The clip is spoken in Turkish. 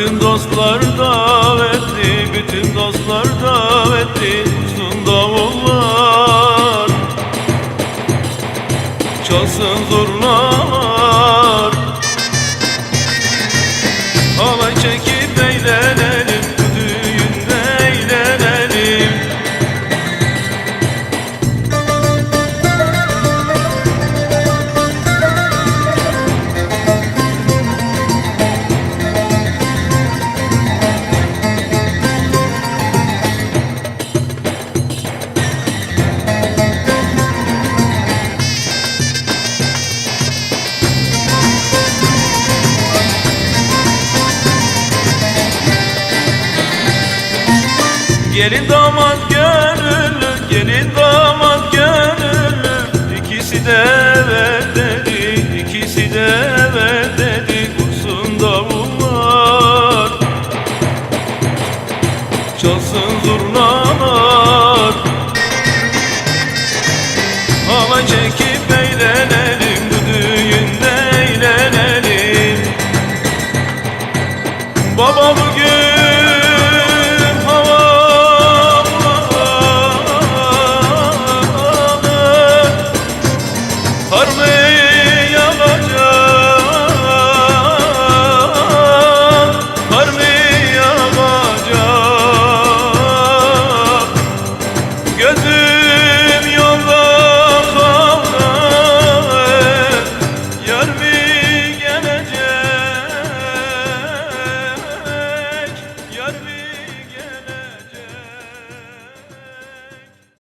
Bütün dostlar davetli, bütün dostlar davetli. Dursun davullar, çalsın zurnalar. Halay çekip eğlenelim, bu düğünde eğlenelim. Gelin damat gönüllü, gelin damat gönüllü. İkisi de evet dedi, ikisi de evet dedi. Vursun davullar, çalsın zurnalar. Halay çekip